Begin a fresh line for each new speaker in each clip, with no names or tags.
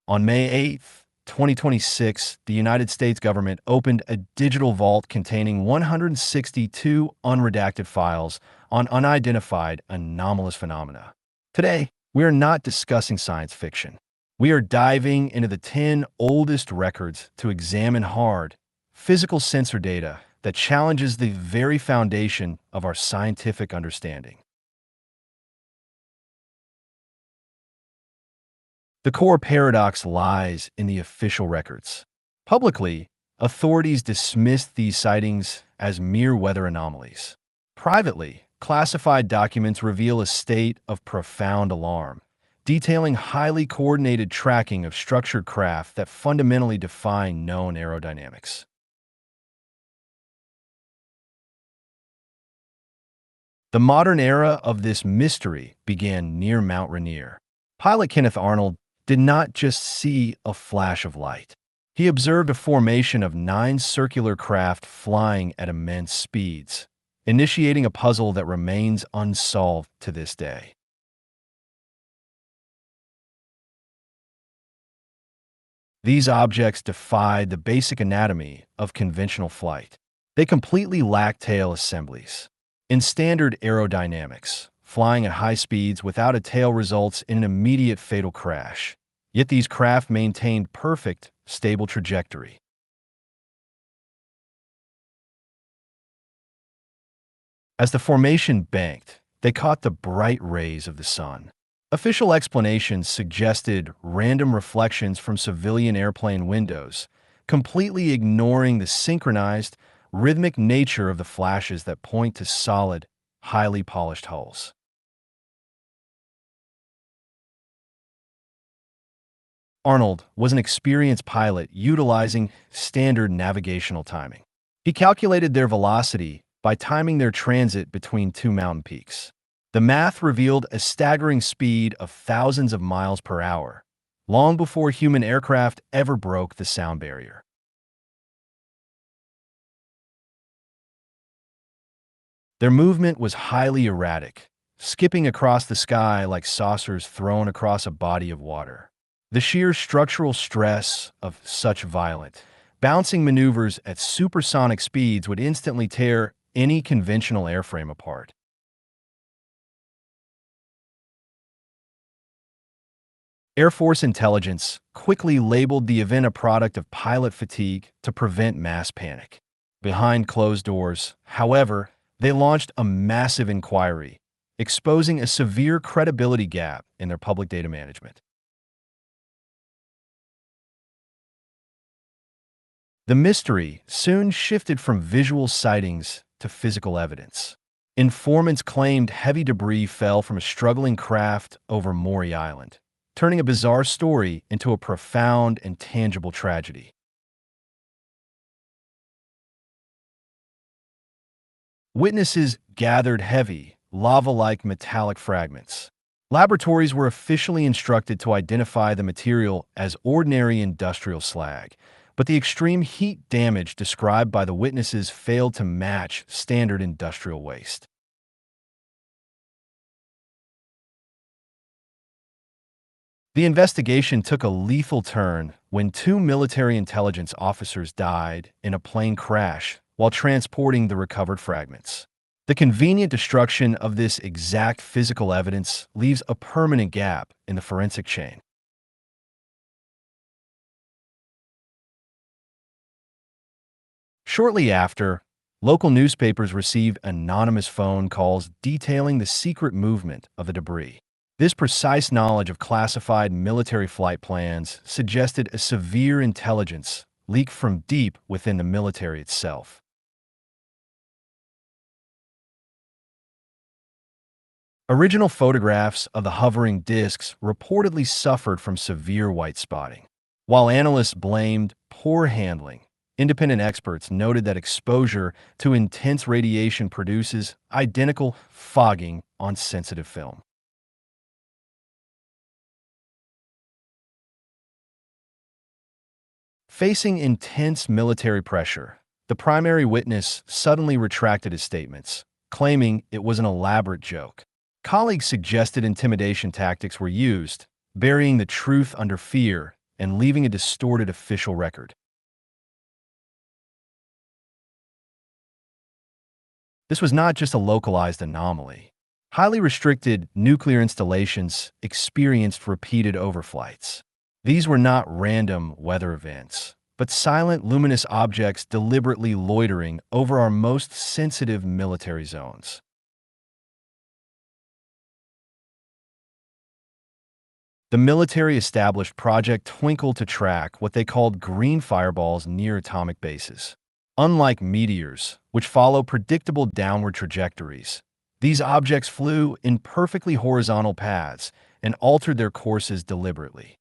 On May 8th, 2026, the United States government opened a digital vault containing 162 unredacted files on unidentified anomalous phenomena. Today, we are not discussing science fiction. We are diving into the 10 oldest records to examine hard, physical sensor data that challenges the very foundation of our scientific understanding. The core paradox lies in the official records. Publicly, authorities dismissed these sightings as mere weather anomalies. Privately, classified documents reveal a state of profound alarm, detailing highly coordinated tracking of structured craft that fundamentally defy known aerodynamics. The modern era of this mystery began near Mount Rainier. Pilot Kenneth Arnold did not just see a flash of light. He observed a formation of 9 circular craft flying at immense speeds, initiating a puzzle that remains unsolved to this day. These objects defied the basic anatomy of conventional flight. They completely lacked tail assemblies. In standard aerodynamics, flying at high speeds without a tail results in an immediate fatal crash. Yet these craft maintained perfect, stable trajectory. As the formation banked, they caught the bright rays of the sun. Official explanations suggested random reflections from civilian airplane windows, completely ignoring the synchronized, rhythmic nature of the flashes that point to solid, highly polished hulls. Arnold was an experienced pilot utilizing standard navigational timing. He calculated their velocity by timing their transit between 2 mountain peaks. The math revealed a staggering speed of thousands of miles per hour, long before human aircraft ever broke the sound barrier. Their movement was highly erratic, skipping across the sky like saucers thrown across a body of water. The sheer structural stress of such violent, bouncing maneuvers at supersonic speeds would instantly tear any conventional airframe apart. Air Force intelligence quickly labeled the event a product of pilot fatigue to prevent mass panic. Behind closed doors, however, they launched a massive inquiry, exposing a severe credibility gap in their public data management. The mystery soon shifted from visual sightings to physical evidence. Informants claimed heavy debris fell from a struggling craft over Maury Island, turning a bizarre story into a profound and tangible tragedy. Witnesses gathered heavy, lava-like metallic fragments. Laboratories were officially instructed to identify the material as ordinary industrial slag, but the extreme heat damage described by the witnesses failed to match standard industrial waste. The investigation took a lethal turn when 2 military intelligence officers died in a plane crash while transporting the recovered fragments. The convenient destruction of this exact physical evidence leaves a permanent gap in the forensic chain. Shortly after, local newspapers received anonymous phone calls detailing the secret movement of the debris. This precise knowledge of classified military flight plans suggested a severe intelligence leak from deep within the military itself. Original photographs of the hovering disks reportedly suffered from severe white spotting. While analysts blamed poor handling, independent experts noted that exposure to intense radiation produces identical fogging on sensitive film. Facing intense military pressure, the primary witness suddenly retracted his statements, claiming it was an elaborate joke. Colleagues suggested intimidation tactics were used, burying the truth under fear and leaving a distorted official record. This was not just a localized anomaly. Highly restricted nuclear installations experienced repeated overflights. These were not random weather events, but silent luminous objects deliberately loitering over our most sensitive military zones. The military established Project Twinkle to track what they called green fireballs near atomic bases. Unlike meteors, which follow predictable downward trajectories, these objects flew in perfectly horizontal paths and altered their courses deliberately.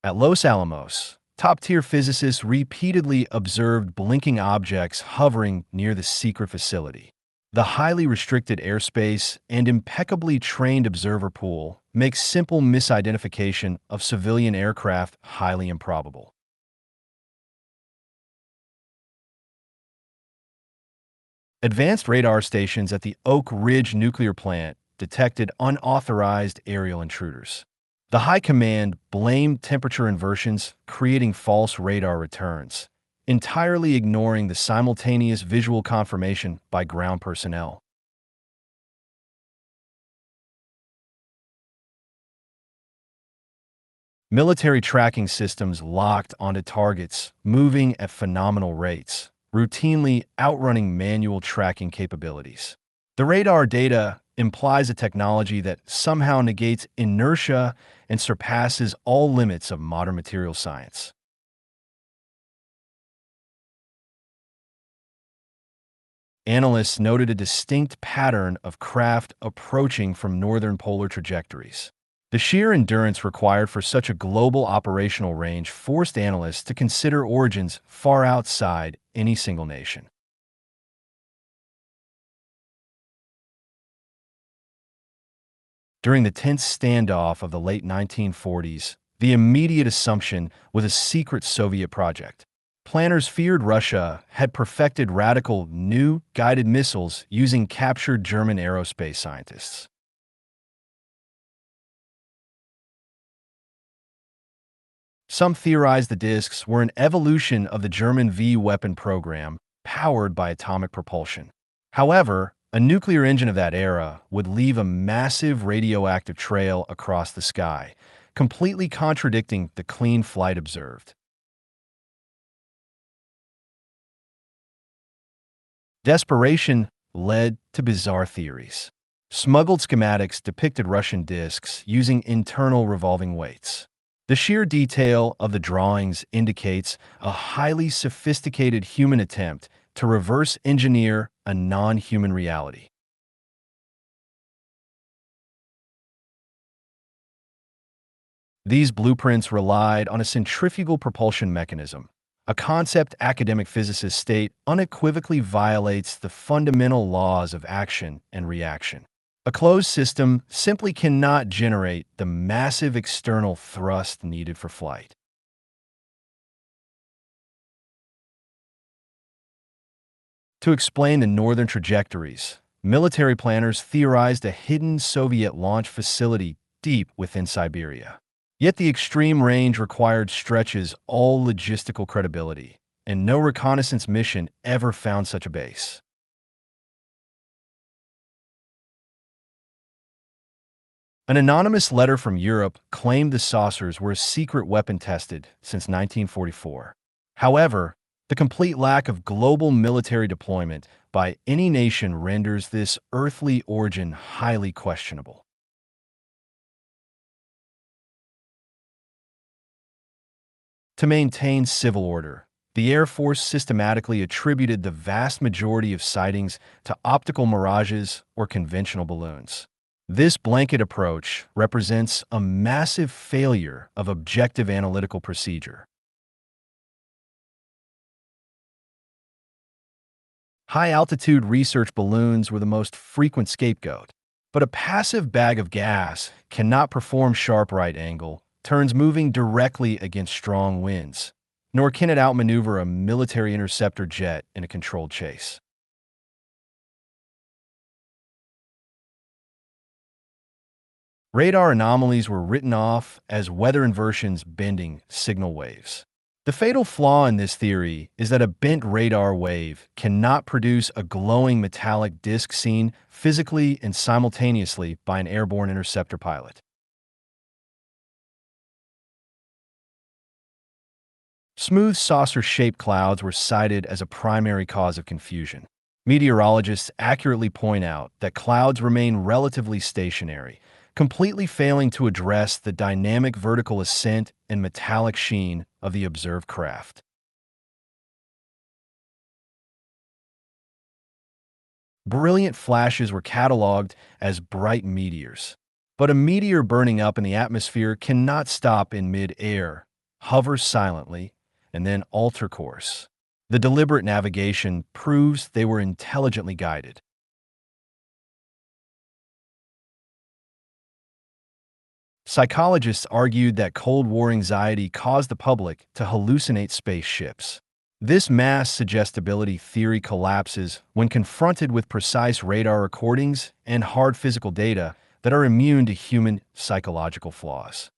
At Los Alamos, top-tier physicists repeatedly observed blinking objects hovering near the secret facility. The highly restricted airspace and impeccably trained observer pool make simple misidentification of civilian aircraft highly improbable. Advanced radar stations at the Oak Ridge nuclear plant detected unauthorized aerial intruders. The High Command blamed temperature inversions, creating false radar returns, entirely ignoring the simultaneous visual confirmation by ground personnel. Military tracking systems locked onto targets, moving at phenomenal rates, routinely outrunning manual tracking capabilities. The radar data implies a technology that somehow negates inertia and surpasses all limits of modern material science. Analysts noted a distinct pattern of craft approaching from northern polar trajectories. The sheer endurance required for such a global operational range forced analysts to consider origins far outside any single nation. During the tense standoff of the late 1940s, the immediate assumption was a secret Soviet project. Planners feared Russia had perfected radical new guided missiles using captured German aerospace scientists. Some theorized the disks were an evolution of the German V weapon program, powered by atomic propulsion. However, a nuclear engine of that era would leave a massive radioactive trail across the sky, completely contradicting the clean flight observed. Desperation led to bizarre theories. Smuggled schematics depicted Russian disks using internal revolving weights. The sheer detail of the drawings indicates a highly sophisticated human attempt to reverse engineer a non-human reality. These blueprints relied on a centrifugal propulsion mechanism, a concept academic physicists state unequivocally violates the fundamental laws of action and reaction. A closed system simply cannot generate the massive external thrust needed for flight. To explain the northern trajectories, military planners theorized a hidden Soviet launch facility deep within Siberia. Yet the extreme range required stretches all logistical credibility, and no reconnaissance mission ever found such a base. An anonymous letter from Europe claimed the saucers were a secret weapon tested since 1944. However, the complete lack of global military deployment by any nation renders this earthly origin highly questionable. To maintain civil order, the Air Force systematically attributed the vast majority of sightings to optical mirages or conventional balloons. This blanket approach represents a massive failure of objective analytical procedure. High-altitude research balloons were the most frequent scapegoat, but a passive bag of gas cannot perform sharp right angle turns moving directly against strong winds, nor can it outmaneuver a military interceptor jet in a controlled chase. Radar anomalies were written off as weather inversions bending signal waves. The fatal flaw in this theory is that a bent radar wave cannot produce a glowing metallic disk seen physically and simultaneously by an airborne interceptor pilot. Smooth saucer-shaped clouds were cited as a primary cause of confusion. Meteorologists accurately point out that clouds remain relatively stationary, completely failing to address the dynamic vertical ascent and metallic sheen of the observed craft. Brilliant flashes were cataloged as bright meteors. But a meteor burning up in the atmosphere cannot stop in mid-air, hover silently, and then alter course. The deliberate navigation proves they were intelligently guided. Psychologists argued that Cold War anxiety caused the public to hallucinate spaceships. This mass suggestibility theory collapses when confronted with precise radar recordings and hard physical data that are immune to human psychological flaws.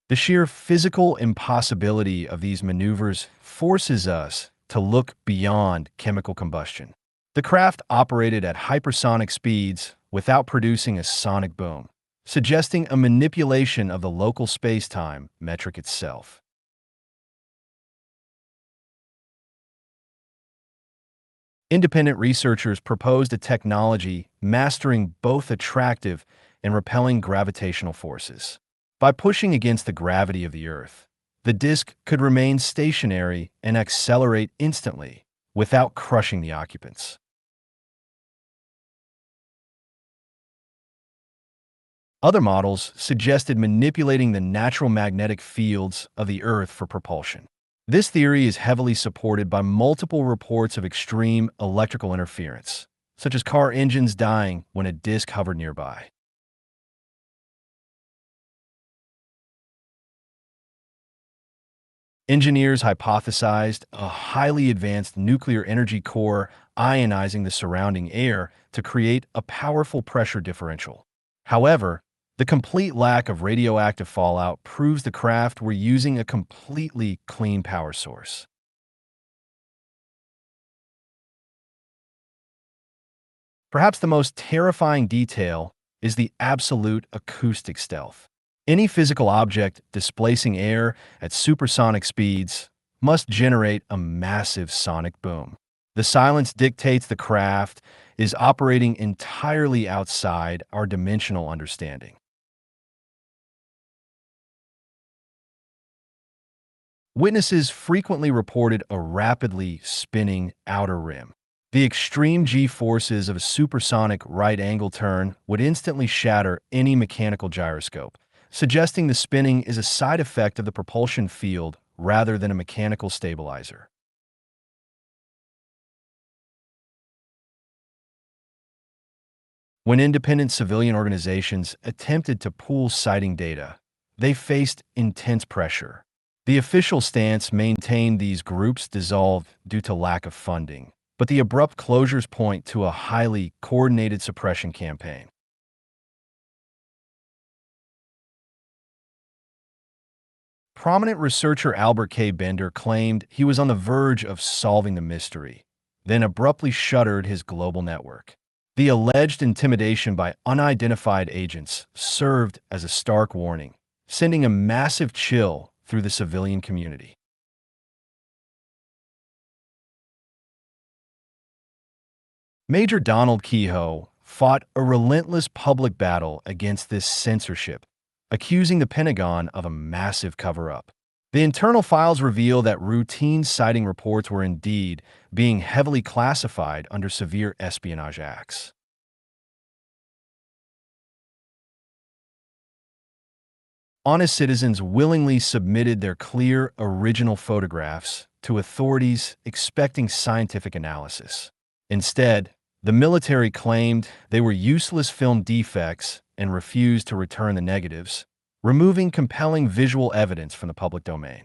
The sheer physical impossibility of these maneuvers forces us to look beyond chemical combustion. The craft operated at hypersonic speeds without producing a sonic boom, suggesting a manipulation of the local space-time metric itself. Independent researchers proposed a technology mastering both attractive and repelling gravitational forces. By pushing against the gravity of the Earth, the disk could remain stationary and accelerate instantly without crushing the occupants. Other models suggested manipulating the natural magnetic fields of the Earth for propulsion. This theory is heavily supported by multiple reports of extreme electrical interference, such as car engines dying when a disk hovered nearby. Engineers hypothesized a highly advanced nuclear energy core ionizing the surrounding air to create a powerful pressure differential. However, the complete lack of radioactive fallout proves the craft were using a completely clean power source. Perhaps the most terrifying detail is the absolute acoustic stealth. Any physical object displacing air at supersonic speeds must generate a massive sonic boom. The silence dictates the craft is operating entirely outside our dimensional understanding. Witnesses frequently reported a rapidly spinning outer rim. The extreme g-forces of a supersonic right-angle turn would instantly shatter any mechanical gyroscope, suggesting the spinning is a side effect of the propulsion field rather than a mechanical stabilizer. When independent civilian organizations attempted to pool sighting data, they faced intense pressure. The official stance maintained these groups dissolved due to lack of funding, but the abrupt closures point to a highly coordinated suppression campaign. Prominent researcher Albert K. Bender claimed he was on the verge of solving the mystery, then abruptly shuttered his global network. The alleged intimidation by unidentified agents served as a stark warning, sending a massive chill through the civilian community. Major Donald Kehoe fought a relentless public battle against this censorship, accusing the Pentagon of a massive cover-up. The internal files reveal that routine sighting reports were indeed being heavily classified under severe espionage acts. Honest citizens willingly submitted their clear, original photographs to authorities expecting scientific analysis. Instead, the military claimed they were useless film defects and refused to return the negatives, removing compelling visual evidence from the public domain.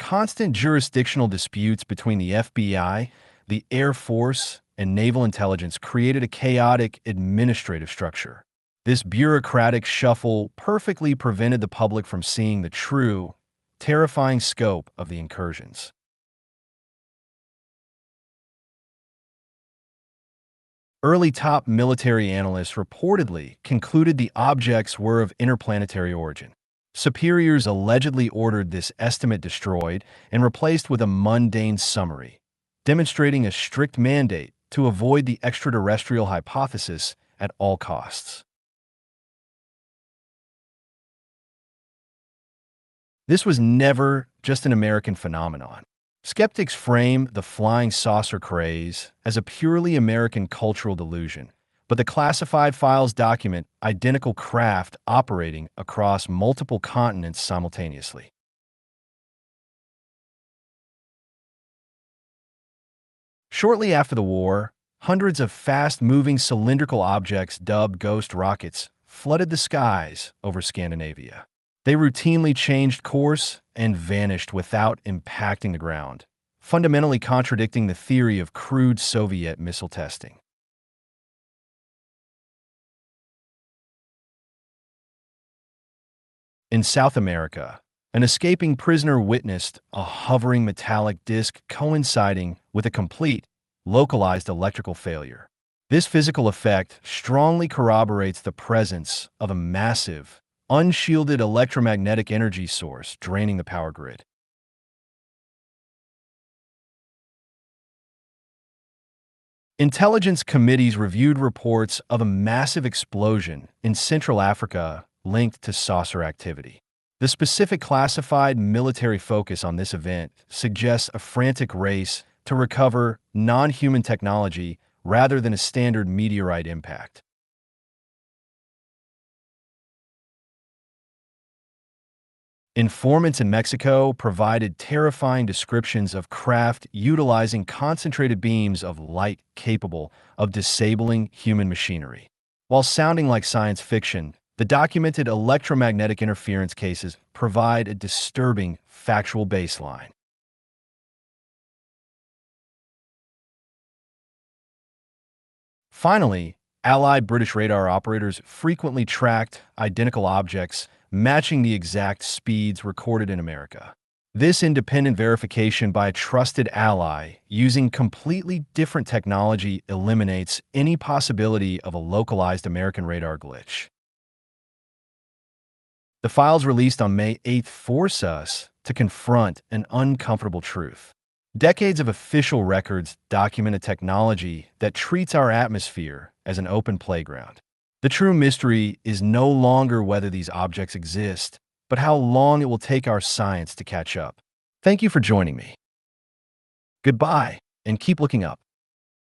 constant jurisdictional disputes between the FBI, the Air Force, and naval intelligence created a chaotic administrative structure. This bureaucratic shuffle perfectly prevented the public from seeing the true, terrifying scope of the incursions. Early top military analysts reportedly concluded the objects were of interplanetary origin. Superiors allegedly ordered this estimate destroyed and replaced with a mundane summary, demonstrating a strict mandate to avoid the extraterrestrial hypothesis at all costs. This was never just an American phenomenon. Skeptics frame the flying saucer craze as a purely American cultural delusion, but the classified files document identical craft operating across multiple continents simultaneously. Shortly after the war, hundreds of fast-moving cylindrical objects dubbed ghost rockets flooded the skies over Scandinavia. They routinely changed course and vanished without impacting the ground, fundamentally contradicting the theory of crude Soviet missile testing. In South America, an escaping prisoner witnessed a hovering metallic disc coinciding with a complete, localized electrical failure. This physical effect strongly corroborates the presence of a massive, unshielded electromagnetic energy source draining the power grid. Intelligence committees reviewed reports of a massive explosion in Central Africa linked to saucer activity. The specific classified military focus on this event suggests a frantic race to recover non-human technology rather than a standard meteorite impact. Informants in Mexico provided terrifying descriptions of craft utilizing concentrated beams of light capable of disabling human machinery. While sounding like science fiction, the documented electromagnetic interference cases provide a disturbing factual baseline. Finally, Allied British radar operators frequently tracked identical objects matching the exact speeds recorded in America. This independent verification by a trusted ally using completely different technology eliminates any possibility of a localized American radar glitch. The files released on May 8th force us to confront an uncomfortable truth. Decades of official records document a technology that treats our atmosphere as an open playground. The true mystery is no longer whether these objects exist, but how long it will take our science to catch up. Thank you for joining me. Goodbye, and keep looking up.